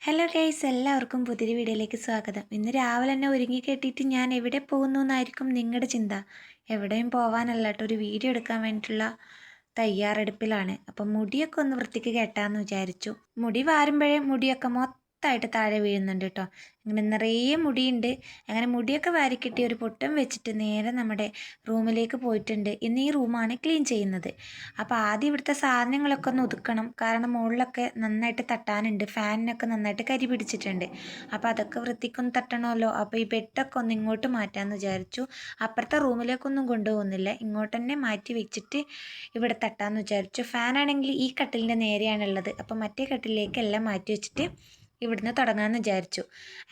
Hello guys, എല്ലാവർക്കും പുതിയൊരു വീഡിയോയിലേക്ക് സ്വാഗതം. ഇന്ന് രാവിലെ തന്നെ ഒരുങ്ങി കെട്ടിയിട്ട് ഞാൻ എവിടെ പോകുന്നു എന്നായിരിക്കും നിങ്ങളുടെ ചിന്ത. എവിടെയും പോകാനല്ല കേട്ടോ, ഒരു വീഡിയോ എടുക്കാൻ വേണ്ടിയിട്ടുള്ള തയ്യാറെടുപ്പിലാണ്. അപ്പം മുടിയൊക്കെ ഒന്ന് വൃത്തിക്ക് കെട്ടാമെന്ന് വിചാരിച്ചു. മുടി വാരുമ്പോഴേ മുടിയൊക്കെ മൊത്തമായിട്ട് താഴെ വീഴുന്നുണ്ട് കേട്ടോ. അങ്ങനെ നിറയെ മുടിയുണ്ട്. അങ്ങനെ മുടിയൊക്കെ വാരിക്കെട്ടി ഒരു പൊട്ടും വെച്ചിട്ട് നേരെ നമ്മുടെ റൂമിലേക്ക് പോയിട്ടുണ്ട്. ഇന്ന് ഈ റൂമാണ് ക്ലീൻ ചെയ്യുന്നത്. അപ്പോൾ ആദ്യം ഇവിടുത്തെ സാധനങ്ങളൊക്കെ ഒന്ന് ഒതുക്കണം. കാരണം മുകളിലൊക്കെ നന്നായിട്ട് തട്ടാനുണ്ട്. ഫാനിനൊക്കെ നന്നായിട്ട് കരി പിടിച്ചിട്ടുണ്ട്. അപ്പോൾ അതൊക്കെ വൃത്തിക്കൊന്ന് തട്ടണമല്ലോ. അപ്പോൾ ഈ ബെഡൊക്കെ ഒന്ന് ഇങ്ങോട്ട് മാറ്റാമെന്ന് വിചാരിച്ചു. അപ്പുറത്തെ റൂമിലേക്കൊന്നും കൊണ്ടുപോകുന്നില്ല, ഇങ്ങോട്ട് തന്നെ മാറ്റി വെച്ചിട്ട് ഇവിടെ തട്ടാമെന്ന് വിചാരിച്ചു. ഫാനാണെങ്കിൽ ഈ കട്ടിലിൻ്റെ നേരെയാണുള്ളത്. അപ്പോൾ മറ്റേ കട്ടിലേക്ക് എല്ലാം മാറ്റി വെച്ചിട്ട് ഇവിടുന്ന് തുടങ്ങാമെന്ന് വിചാരിച്ചു.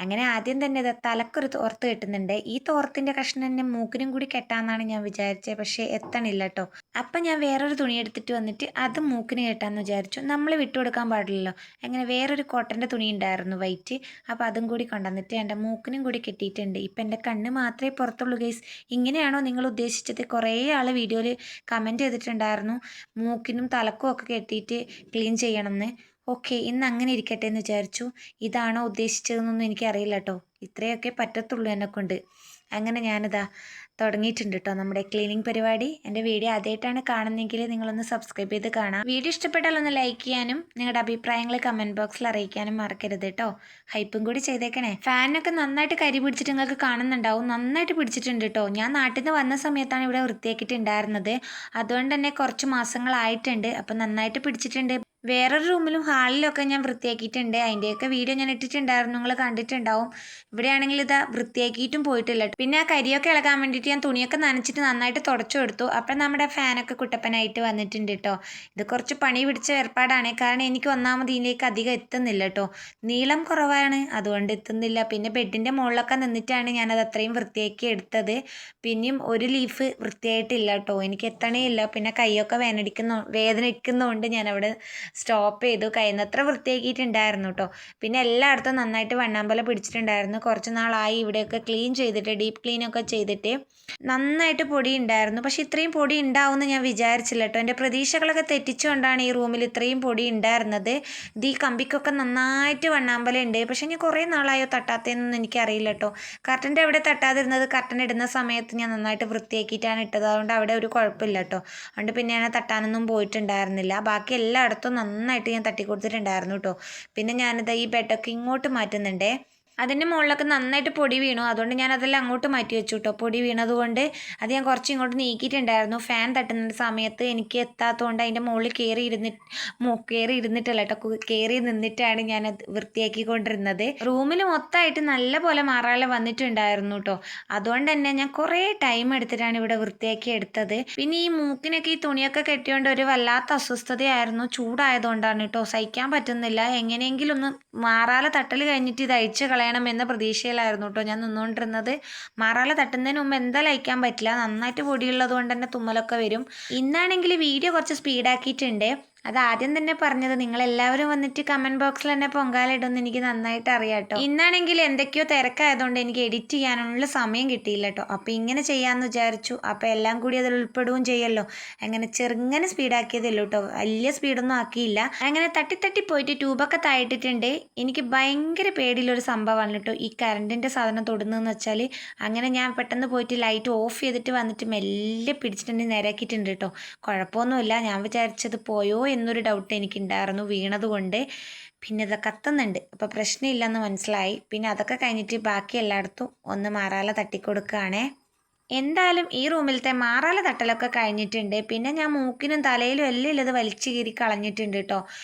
അങ്ങനെ ആദ്യം തന്നെ തലക്കൊരു തോർത്ത് കെട്ടുന്നുണ്ട്. ഈ തോർത്തിൻ്റെ കഷ്ണം തന്നെ മൂക്കിനും കൂടി കെട്ടാമെന്നാണ് ഞാൻ വിചാരിച്ചത്, പക്ഷേ എത്തണില്ല കേട്ടോ. അപ്പം ഞാൻ വേറൊരു തുണി എടുത്തിട്ട് വന്നിട്ട് അത് മൂക്കിന് കെട്ടാമെന്ന് വിചാരിച്ചു. നമ്മൾ വിട്ടുകൊടുക്കാൻ പാടില്ലല്ലോ. അങ്ങനെ വേറൊരു കോട്ടൻ്റെ തുണി ഉണ്ടായിരുന്നു, വൈറ്റ്. അപ്പോൾ അതും കൂടി കൊണ്ടുവന്നിട്ട് എൻ്റെ മൂക്കിനും കൂടി കെട്ടിയിട്ടുണ്ട്. ഇപ്പം എൻ്റെ കണ്ണ് മാത്രമേ പുറത്തുള്ളൂ ഗൈസ്. ഇങ്ങനെയാണോ നിങ്ങൾ ഉദ്ദേശിച്ചത്? കുറേ ആൾ വീഡിയോയിൽ കമൻറ്റ് ചെയ്തിട്ടുണ്ടായിരുന്നു മൂക്കിനും തലക്കും ഒക്കെ കെട്ടിയിട്ട് ക്ലീൻ ചെയ്യണമെന്ന്. ഓക്കെ, ഇന്ന് അങ്ങനെ ഇരിക്കട്ടെ എന്ന് വിചാരിച്ചു. ഇതാണോ ഉദ്ദേശിച്ചതെന്നൊന്നും എനിക്കറിയില്ല കേട്ടോ. ഇത്രയൊക്കെ പറ്റത്തുള്ളൂ എന്നെക്കൊണ്ട്. അങ്ങനെ ഞാനിതാ തുടങ്ങിയിട്ടുണ്ട് കേട്ടോ നമ്മുടെ ക്ലീനിങ് പരിപാടി. എൻ്റെ വീഡിയോ ആദ്യമായിട്ടാണ് കാണുന്നതെങ്കിൽ നിങ്ങളൊന്ന് സബ്സ്ക്രൈബ് ചെയ്ത് കാണാം. വീഡിയോ ഇഷ്ടപ്പെട്ടാൽ ഒന്ന് ലൈക്ക് ചെയ്യാനും നിങ്ങളുടെ അഭിപ്രായങ്ങൾ കമൻറ്റ് ബോക്സിൽ അറിയിക്കാനും മറക്കരുത് കേട്ടോ. ഹൈപ്പും കൂടി ചെയ്തേക്കണേ. ഫാനൊക്കെ നന്നായിട്ട് കരി പിടിച്ചിട്ട് നിങ്ങൾക്ക് കാണുന്നുണ്ടാവും. നന്നായിട്ട് പിടിച്ചിട്ടുണ്ട് കേട്ടോ. ഞാൻ നാട്ടിൽ നിന്ന് വന്ന സമയത്താണ് ഇവിടെ വൃത്തിയാക്കിയിട്ടുണ്ടായിരുന്നത്. അതുകൊണ്ട് തന്നെ കുറച്ച് മാസങ്ങളായിട്ടുണ്ട്. അപ്പം നന്നായിട്ട് പിടിച്ചിട്ടുണ്ട്. വേറൊരു റൂമിലും ഹാളിലൊക്കെ ഞാൻ വൃത്തിയാക്കിയിട്ടുണ്ട്. അതിൻ്റെയൊക്കെ വീഡിയോ ഞാൻ ഇട്ടിട്ടുണ്ടായിരുന്നു, നിങ്ങൾ കണ്ടിട്ടുണ്ടാവും. ഇവിടെയാണെങ്കിൽ ഇതാ വൃത്തിയാക്കിയിട്ടും പോയിട്ടില്ല. പിന്നെ ആ കരിയൊക്കെ ഇളകാൻ വേണ്ടിയിട്ട് ഞാൻ തുണിയൊക്കെ നനച്ചിട്ട് നന്നായിട്ട് തുടച്ചു കൊടുത്തു. അപ്പം നമ്മുടെ ഫാനൊക്കെ കുട്ടപ്പനായിട്ട് വന്നിട്ടുണ്ട് കേട്ടോ. ഇത് കുറച്ച് പണി പിടിച്ച ഏർപ്പാടാണ്. കാരണം എനിക്ക് ഒന്നാമത് ഇതിലേക്ക് അധികം എത്തുന്നില്ല കേട്ടോ. നീളം കുറവാണ്, അതുകൊണ്ട് എത്തുന്നില്ല. പിന്നെ ബെഡിൻ്റെ മുകളിലൊക്കെ നിന്നിട്ടാണ് ഞാനത് അത്രയും വൃത്തിയാക്കി എടുത്തത്. പിന്നെയും ഒരു ലീഫ് വൃത്തിയായിട്ടില്ല കേട്ടോ. എനിക്ക് എത്തണേ ഇല്ല. പിന്നെ കൈയൊക്കെ വേദനിക്കുന്നതുകൊണ്ട് ഞാനവിടെ സ്റ്റോപ്പ് ചെയ്തു. കഴിയുന്നത്ര വൃത്തിയാക്കിയിട്ടുണ്ടായിരുന്നു കേട്ടോ. പിന്നെ എല്ലായിടത്തും നന്നായിട്ട് വണ്ണാമ്പല പിടിച്ചിട്ടുണ്ടായിരുന്നു. കുറച്ച് നാളായി ഇവിടെയൊക്കെ ക്ലീൻ ചെയ്തിട്ട്, ഡീപ്പ് ക്ലീനൊക്കെ ചെയ്തിട്ട് നന്നായിട്ട് പൊടി ഉണ്ടായിരുന്നു. പക്ഷെ ഇത്രയും പൊടി ഉണ്ടാവുമെന്ന് ഞാൻ വിചാരിച്ചില്ല കേട്ടോ. എൻ്റെ പ്രതീക്ഷകളൊക്കെ തെറ്റിച്ചുകൊണ്ടാണ് ഈ റൂമിൽ ഇത്രയും പൊടി ഉണ്ടായിരുന്നത്. ഇത് ഈ കമ്പിക്കൊക്കെ നന്നായിട്ട് വണ്ണാമ്പല ഉണ്ട്. പക്ഷെ ഞാൻ കുറേ നാളായോ തട്ടാത്തതെന്നൊന്നും എനിക്കറിയില്ല കേട്ടോ. കർട്ടൻ്റെ അവിടെ തട്ടാതിരുന്നത് കർട്ടൻ ഇടുന്ന സമയത്ത് ഞാൻ നന്നായിട്ട് വൃത്തിയാക്കിയിട്ടാണ് ഇട്ടത്. അതുകൊണ്ട് അവിടെ ഒരു കുഴപ്പമില്ല കേട്ടോ. അതുകൊണ്ട് പിന്നെ ഞാൻ തട്ടാനൊന്നും പോയിട്ടുണ്ടായിരുന്നില്ല. ബാക്കി എല്ലായിടത്തും നന്നായിട്ട് ഞാൻ തട്ടിക്കൊടുത്തിട്ടുണ്ടായിരുന്നു കേട്ടോ. പിന്നെ ഞാനിത് ഈ ബെഡൊക്കെ ഇങ്ങോട്ട് മാറ്റുന്നുണ്ടേ. അതിൻ്റെ മുകളിലൊക്കെ നന്നായിട്ട് പൊടി വീണു. അതുകൊണ്ട് ഞാൻ അതെല്ലാം അങ്ങോട്ട് മാറ്റി വെച്ചു കേട്ടോ. പൊടി വീണതുകൊണ്ട് അത് ഞാൻ കുറച്ച് ഇങ്ങോട്ട് നീക്കിയിട്ടുണ്ടായിരുന്നു. ഫാൻ തട്ടുന്ന സമയത്ത് എനിക്ക് എത്താത്തതുകൊണ്ട് അതിൻ്റെ മുകളിൽ കയറി ഇരുന്നിട്ടല്ല കേട്ടോ, കയറി നിന്നിട്ടാണ് ഞാൻ വൃത്തിയാക്കിക്കൊണ്ടിരുന്നത്. റൂമിൽ മൊത്തമായിട്ട് നല്ല പോലെ മാറാല വന്നിട്ടുണ്ടായിരുന്നു കേട്ടോ. അതുകൊണ്ട് തന്നെ ഞാൻ കുറേ ടൈം എടുത്തിട്ടാണ് ഇവിടെ വൃത്തിയാക്കി എടുത്തത്. പിന്നെ ഈ മൂക്കിനൊക്കെ ഈ തുണിയൊക്കെ കെട്ടിയോണ്ട് ഒരു വല്ലാത്ത അസ്വസ്ഥതയായിരുന്നു. ചൂടായതുകൊണ്ടാണ് കേട്ടോ, സഹിക്കാൻ പറ്റുന്നില്ല. എങ്ങനെയെങ്കിലും ഒന്ന് മാറാല തട്ടൽ കഴിഞ്ഞിട്ട് ഇത് അഴിച്ച് കളയണം എന്ന പ്രതീക്ഷയിലായിരുന്നു കേട്ടോ ഞാൻ നിന്നുകൊണ്ടിരുന്നത്. മാറാല തട്ടുന്നതിന് മുമ്പ് എന്തായാലും അയക്കാൻ പറ്റില്ല. നന്നായിട്ട് പൊടിയുള്ളത് കൊണ്ട് തന്നെ തുമ്മലൊക്കെ വരും. ഇന്നാണെങ്കിൽ വീഡിയോ കുറച്ച് സ്പീഡാക്കിയിട്ടുണ്ട്. അത് ആദ്യം തന്നെ പറഞ്ഞത്, നിങ്ങളെല്ലാവരും വന്നിട്ട് കമൻറ്റ് ബോക്സിൽ തന്നെ പൊങ്കാലിടുമെന്ന് എനിക്ക് നന്നായിട്ട് അറിയാം കേട്ടോ. ഇന്നാണെങ്കിൽ എന്തൊക്കെയോ തിരക്കായതുകൊണ്ട് എനിക്ക് എഡിറ്റ് ചെയ്യാനുള്ള സമയം കിട്ടിയില്ല കേട്ടോ. അപ്പോൾ ഇങ്ങനെ ചെയ്യാമെന്ന് വിചാരിച്ചു. അപ്പോൾ എല്ലാം കൂടി അതിൽ ഉൾപ്പെടുകയും ചെയ്യല്ലോ. അങ്ങനെ ചെറുങ്ങനെ സ്പീഡാക്കിയതല്ലോ കേട്ടോ, വലിയ സ്പീഡൊന്നും ആക്കിയില്ല. അങ്ങനെ തട്ടി പോയിട്ട് ട്യൂബൊക്കെ താഴ്ത്തിട്ടുണ്ട്. എനിക്ക് ഭയങ്കര പേടിയുള്ളൊരു സംഭവമാണ് കേട്ടോ ഈ കറണ്ടിൻ്റെ സാധനം തൊടുന്നതെന്ന് വെച്ചാൽ. അങ്ങനെ ഞാൻ പെട്ടെന്ന് പോയിട്ട് ലൈറ്റ് ഓഫ് ചെയ്തിട്ട് വന്നിട്ട് മെല്ലെ പിടിച്ചിട്ടുണ്ട്, നേരാക്കിയിട്ടുണ്ട് കേട്ടോ. കുഴപ്പമൊന്നുമില്ല. ഞാൻ വിചാരിച്ചത് പോയോ എന്നൊരു ഡൗട്ട് എനിക്കുണ്ടായിരുന്നു വീണതുകൊണ്ട്. പിന്നെ ഇത് കത്തുന്നുണ്ട്, അപ്പോൾ പ്രശ്നമില്ലെന്ന് മനസ്സിലായി. പിന്നെ അതൊക്കെ കഴിഞ്ഞിട്ട് ബാക്കി എല്ലായിടത്തും ഒന്ന് മാറാല തട്ടിക്കൊടുക്കുകയാണേ. എന്തായാലും ഈ റൂമിലത്തെ മാറാല തട്ടലൊക്കെ കഴിഞ്ഞിട്ടുണ്ട്. പിന്നെ ഞാൻ മൂക്കിനും തലയിലും എല്ലാം ഇത് വലിച്ചു കീറി കളഞ്ഞിട്ടുണ്ട് കേട്ടോ.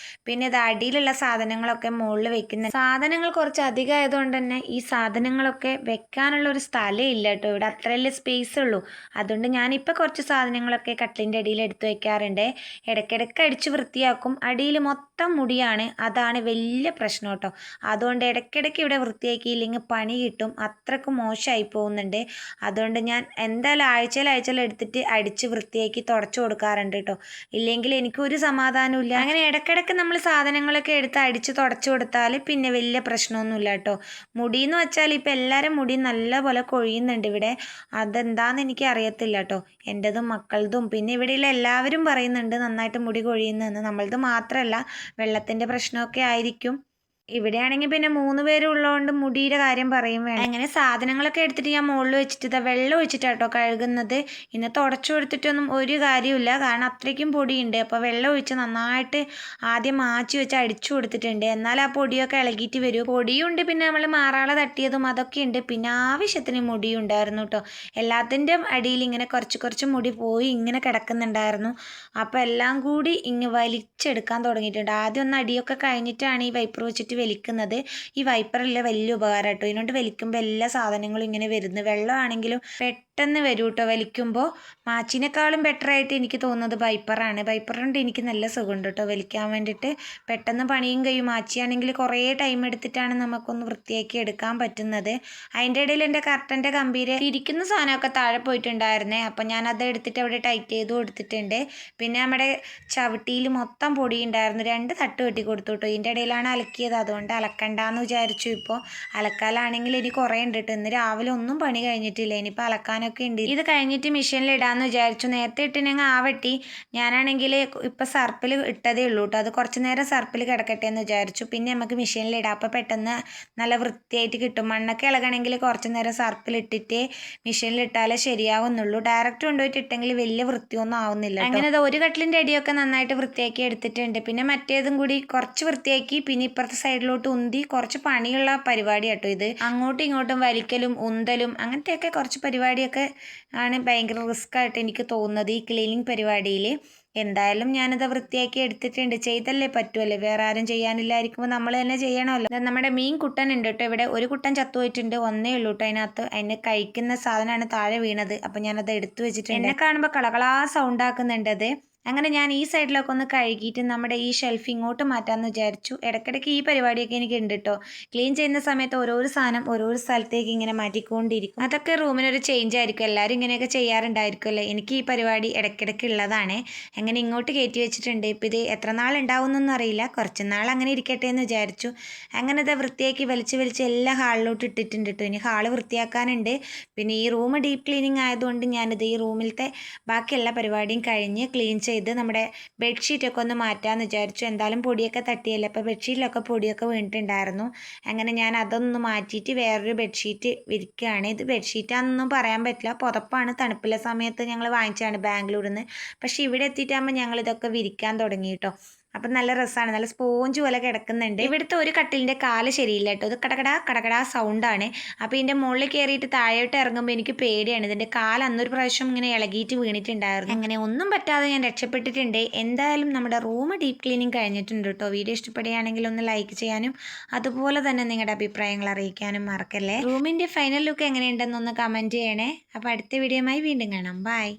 പിന്നെ ഇത് അടിയിലുള്ള സാധനങ്ങളൊക്കെ മുകളിൽ വെക്കുന്ന സാധനങ്ങൾ കുറച്ച് അധികം ആയതുകൊണ്ട് തന്നെ ഈ സാധനങ്ങളൊക്കെ വെക്കാനുള്ള ഒരു സ്ഥലം ഇല്ല കേട്ടോ. ഇവിടെ അത്രയല്ലേ സ്പേസ് ഉള്ളൂ. അതുകൊണ്ട് ഞാനിപ്പോൾ കുറച്ച് സാധനങ്ങളൊക്കെ കട്ടിലിൻ്റെ അടിയിൽ എടുത്തു വെക്കാറുണ്ട്. ഇടയ്ക്കിടയ്ക്ക് അടിച്ച് വൃത്തിയാക്കും. അടിയിൽ മൊത്തം മുടിയാണ്, അതാണ് വലിയ പ്രശ്നം കേട്ടോ. അതുകൊണ്ട് ഇടയ്ക്കിടയ്ക്ക് ഇവിടെ വൃത്തിയാക്കിയില്ലെങ്കിൽ പണി കിട്ടും. അത്രയ്ക്ക് മോശമായി പോകുന്നുണ്ട്. അതുകൊണ്ട് ഞാൻ എന്തായാലും ആഴ്ചയിൽ എടുത്തിട്ട് അടിച്ച് വൃത്തിയാക്കി തുടച്ചു കൊടുക്കാറുണ്ട് കേട്ടോ. ഇല്ലെങ്കിൽ എനിക്കൊരു സമാധാനവും ഇല്ല. അങ്ങനെ ഇടയ്ക്കിടയ്ക്ക് നമ്മൾ സാധനങ്ങളൊക്കെ എടുത്ത് അടിച്ച് തുടച്ചു കൊടുത്താൽ പിന്നെ വലിയ പ്രശ്നമൊന്നുമില്ല കേട്ടോ. മുടിയെന്ന് വെച്ചാൽ ഇപ്പം എല്ലാവരും മുടി നല്ലപോലെ കൊഴിയുന്നുണ്ട് ഇവിടെ. അതെന്താണെന്ന് എനിക്ക് അറിയത്തില്ല കേട്ടോ. എൻ്റെതും മക്കളതും പിന്നെ ഇവിടെയുള്ള എല്ലാവരും പറയുന്നുണ്ട് നന്നായിട്ട് മുടി കൊഴിയുന്നതെന്ന്. നമ്മളത് മാത്രമല്ല, വെള്ളത്തിൻ്റെ പ്രശ്നമൊക്കെ ആയിരിക്കും. ഇവിടെയാണെങ്കിൽ പിന്നെ 3 പേരും ഉള്ളതുകൊണ്ട് മുടിയുടെ കാര്യം പറയും വേണം. അങ്ങനെ സാധനങ്ങളൊക്കെ എടുത്തിട്ട് ഞാൻ മുകളിൽ വെച്ചിട്ട് ഇതാ വെള്ളം ഒഴിച്ചിട്ടാട്ടോ കഴുകുന്നത്. ഇന്ന് തുടച്ചു കൊടുത്തിട്ടൊന്നും ഒരു കാര്യമില്ല, കാരണം അത്രയ്ക്കും പൊടിയുണ്ട്. അപ്പോൾ വെള്ളം ഒഴിച്ച് നന്നായിട്ട് ആദ്യം മാറ്റി വെച്ച് അടിച്ചു കൊടുത്തിട്ടുണ്ട്, എന്നാൽ ആ പൊടിയൊക്കെ ഇളകിയിട്ട് വരും. പൊടിയുണ്ട്, പിന്നെ നമ്മൾ മാറാള തട്ടിയതും അതൊക്കെ ഉണ്ട്, പിന്നെ ആവശ്യത്തിന് മുടിയും ഉണ്ടായിരുന്നു കേട്ടോ. എല്ലാത്തിൻ്റെയും അടിയിൽ ഇങ്ങനെ കുറച്ച് കുറച്ച് മുടി പോയി ഇങ്ങനെ കിടക്കുന്നുണ്ടായിരുന്നു. അപ്പോൾ എല്ലാം കൂടി വലിച്ചെടുക്കാൻ തുടങ്ങിയിട്ടുണ്ട്. ആദ്യം ഒന്ന് അടിയൊക്കെ കഴിഞ്ഞിട്ടാണ് ഈ വൈപ്പർ വെച്ചിട്ട് വലിക്കുന്നത്. ഈ വൈപ്പറില്ല വലിയ ഉപകാരം കേട്ടോ. ഇതിനോണ്ട് വലിക്കുമ്പോൾ എല്ലാ സാധനങ്ങളും ഇങ്ങനെ വരുന്നു. വെള്ളമാണെങ്കിലും പെട്ടെന്ന് വരും കേട്ടോ വലിക്കുമ്പോൾ. മാച്ചിനേക്കാളും ബെറ്ററായിട്ട് എനിക്ക് തോന്നുന്നത് വൈപ്പറാണ്. വൈപ്പറുണ്ട് എനിക്ക് നല്ല സുഖമുണ്ട് കേട്ടോ വലിക്കാൻ വേണ്ടിയിട്ട്. പെട്ടെന്ന് പണിയും കഴിയും. മാച്ചിയാണെങ്കിൽ കുറേ ടൈം എടുത്തിട്ടാണ് നമുക്കൊന്ന് വൃത്തിയാക്കി എടുക്കാൻ പറ്റുന്നത്. അതിൻ്റെ ഇടയിൽ എൻ്റെ കർട്ടൻ്റെ കമ്പിയിൽ ഇരിക്കുന്ന സാധനമൊക്കെ താഴെ പോയിട്ടുണ്ടായിരുന്നേ. അപ്പം ഞാനത് എടുത്തിട്ട് അവിടെ ടൈറ്റ് ചെയ്ത് കൊടുത്തിട്ടുണ്ട്. പിന്നെ നമ്മുടെ ചവിട്ടിയിൽ മൊത്തം പൊടി ഉണ്ടായിരുന്നു. 2 തട്ട് കെട്ടി കൊടുത്തു കേട്ടോ. ഇതിൻ്റെ ഇടയിലാണ് അലക്കിയത്, അതുകൊണ്ട് അലക്കണ്ടെന്ന് വിചാരിച്ചു. ഇപ്പോൾ അലക്കാലാണെങ്കിൽ എനിക്ക് കുറേ ഉണ്ട് കേട്ടോ. ഇന്ന് രാവിലെ ഒന്നും പണി കഴിഞ്ഞിട്ടില്ല, ഇനിയിപ്പോൾ അലക്കാനൊക്കെ ഉണ്ട്. ഇത് കഴിഞ്ഞിട്ട് മെഷീനിൽ ഇടാമെന്ന് വിചാരിച്ചു. നേരത്തെ ഇട്ടിനെങ്കിൽ ആവട്ടി. ഞാനാണെങ്കിൽ ഇപ്പം സർപ്പിൽ ഇട്ടതേ ഉള്ളൂ കേട്ടോ. അത് കുറച്ച് നേരം സർപ്പിൽ കിടക്കട്ടെ എന്ന് വിചാരിച്ചു. പിന്നെ നമുക്ക് മെഷീനിൽ ഇടാം, അപ്പോൾ പെട്ടെന്ന് നല്ല വൃത്തിയായിട്ട് കിട്ടും. മണ്ണൊക്കെ ഇളകണമെങ്കിൽ കുറച്ച് നേരം സർപ്പിലിട്ടിട്ട് മെഷീനിൽ ഇട്ടാലേ ശരിയാവുന്നുള്ളൂ. ഡയറക്റ്റ് കൊണ്ടുപോയിട്ട് ഇട്ടെങ്കിൽ വലിയ വൃത്തിയൊന്നും ആവുന്നില്ല. അങ്ങനെ ഒരു കട്ടിലിൻ്റെ അടിയൊക്കെ നന്നായിട്ട് വൃത്തിയാക്കി എടുത്തിട്ടുണ്ട്. പിന്നെ മറ്റേതും കൂടി കുറച്ച് വൃത്തിയാക്കി, പിന്നെ ഇപ്പുറത്തെ സൈഡിലോട്ട് ഉന്തി. കുറച്ച് പണിയുള്ള പരിപാടി കേട്ടോ ഇത്. അങ്ങോട്ടും ഇങ്ങോട്ടും വലിക്കലും ഉന്തലും അങ്ങനത്തെയൊക്കെ കുറച്ച് പരിപാടിയൊക്കെ ആണ് ഭയങ്കര റിസ്ക് ആയിട്ട് എനിക്ക് തോന്നുന്നത് ഈ ക്ലീനിങ് പരിപാടിയിൽ. എന്തായാലും ഞാനത് വൃത്തിയാക്കി എടുത്തിട്ടുണ്ട്. ചെയ്തല്ലേ പറ്റുമല്ലേ, വേറെ ആരും ചെയ്യാനില്ലായിരിക്കുമ്പോൾ നമ്മൾ തന്നെ ചെയ്യണമല്ലോ. നമ്മുടെ മീൻ കുട്ടൻ ഉണ്ട് കേട്ടോ ഇവിടെ. ഒരു കുട്ടൻ ചത്തുപോയിട്ടുണ്ട്, ഒന്നേ ഉള്ളൂ കേട്ടോ അതിനകത്ത്. അതിന് കഴിക്കുന്ന സാധനമാണ് താഴെ വീണത്. അപ്പം ഞാനത് എടുത്തു വെച്ചിട്ടുണ്ട്. എന്നെ കാണുമ്പോൾ കളകളാ സൗണ്ട് ആക്കുന്നുണ്ട് അത്. അങ്ങനെ ഞാൻ ഈ സൈഡിലൊക്കെ ഒന്ന് കഴുകിയിട്ട് നമ്മുടെ ഈ ഷെൽഫ് ഇങ്ങോട്ട് മാറ്റാമെന്ന് വിചാരിച്ചു. ഇടയ്ക്കിടയ്ക്ക് ഈ പരിപാടിയൊക്കെ എനിക്ക് ഉണ്ട് കേട്ടോ. ക്ലീൻ ചെയ്യുന്ന സമയത്ത് ഓരോരോ സാധനം ഓരോ സ്ഥലത്തേക്ക് ഇങ്ങനെ മാറ്റിക്കൊണ്ടിരിക്കും. അതൊക്കെ റൂമിനൊരു ചേഞ്ച് ആയിരിക്കും. എല്ലാവരും ഇങ്ങനെയൊക്കെ ചെയ്യാറുണ്ടായിരിക്കുമല്ലേ. എനിക്ക് ഈ പരിപാടി ഇടയ്ക്കിടയ്ക്ക് ഉള്ളതാണ്. അങ്ങനെ ഇങ്ങോട്ട് കയറ്റി വെച്ചിട്ടുണ്ട്. ഇപ്പം ഇത് എത്ര നാൾ ഉണ്ടാവുമെന്നൊന്നും അറിയില്ല, കുറച്ച് നാൾ അങ്ങനെ ഇരിക്കട്ടെ എന്ന് വിചാരിച്ചു. അങ്ങനെ ഇത് വൃത്തിയാക്കി വലിച്ച് എല്ലാ ഹാളിലോട്ട് ഇട്ടിട്ടുണ്ട് കേട്ടോ. ഇനി ഹാള് വൃത്തിയാക്കാനുണ്ട്. പിന്നെ ഈ റൂം ഡീപ്പ് ക്ലീനിങ് ആയതുകൊണ്ട് ഞാനിത് ഈ റൂമിലത്തെ ബാക്കി എല്ലാ പരിപാടിയും കഴിഞ്ഞ് ക്ലീൻ ചെയ്ത് നമ്മുടെ ബെഡ്ഷീറ്റൊക്കെ ഒന്ന് മാറ്റാമെന്ന് വിചാരിച്ചു. എന്തായാലും പൊടിയൊക്കെ തട്ടിയല്ലേ, അപ്പോൾ ബെഡ്ഷീറ്റിലൊക്കെ പൊടിയൊക്കെ വീണിട്ടുണ്ടായിരുന്നു. അങ്ങനെ ഞാൻ അതൊന്ന് മാറ്റിയിട്ട് വേറൊരു ബെഡ്ഷീറ്റ് വിരിക്കുകയാണ്. ഇത് ബെഡ്ഷീറ്റാണെന്നൊന്നും പറയാൻ പറ്റില്ല, പുതപ്പാണ്. തണുപ്പുള്ള സമയത്ത് ഞങ്ങൾ വാങ്ങിച്ചതാണ് ബാംഗ്ലൂരിൽ നിന്ന്. പക്ഷേ ഇവിടെ എത്തിയിട്ടാകുമ്പോൾ ഞങ്ങളിതൊക്കെ വിരിക്കാൻ തുടങ്ങി കേട്ടോ. അപ്പം നല്ല രസമാണ്, നല്ല സ്പോഞ്ച് പോലെ കിടക്കുന്നുണ്ട്. ഇവിടുത്തെ ഒരു കട്ടിലിൻ്റെ കാല് ശരിയില്ല കേട്ടോ. ഇത് കടകടാ കടകടാ സൗണ്ടാണ്. അപ്പോൾ ഇതിൻ്റെ മുകളിൽ കയറിയിട്ട് താഴോട്ട് ഇറങ്ങുമ്പോൾ എനിക്ക് പേടിയാണ്. ഇതിൻ്റെ കാല് അന്നൊരു പ്രാവശ്യം ഇങ്ങനെ ഇളകിയിട്ട് വീണിട്ടുണ്ടായിരുന്നു. അങ്ങനെ ഒന്നും പറ്റാതെ ഞാൻ രക്ഷപ്പെട്ടിട്ടുണ്ട്. എന്തായാലും നമ്മുടെ റൂം ഡീപ്പ് ക്ലീനിങ് കഴിഞ്ഞിട്ടുണ്ട് കേട്ടോ. വീഡിയോ ഇഷ്ടപ്പെടുകയാണെങ്കിൽ ഒന്ന് ലൈക്ക് ചെയ്യാനും അതുപോലെ തന്നെ നിങ്ങളുടെ അഭിപ്രായങ്ങൾ അറിയിക്കാനും മറക്കല്ലേ. റൂമിൻ്റെ ഫൈനൽ ലുക്ക് എങ്ങനെയുണ്ടെന്നൊന്ന് കമൻറ്റ് ചെയ്യണേ. അപ്പോൾ അടുത്ത വീഡിയോയുമായി വീണ്ടും കാണാം. ബൈ.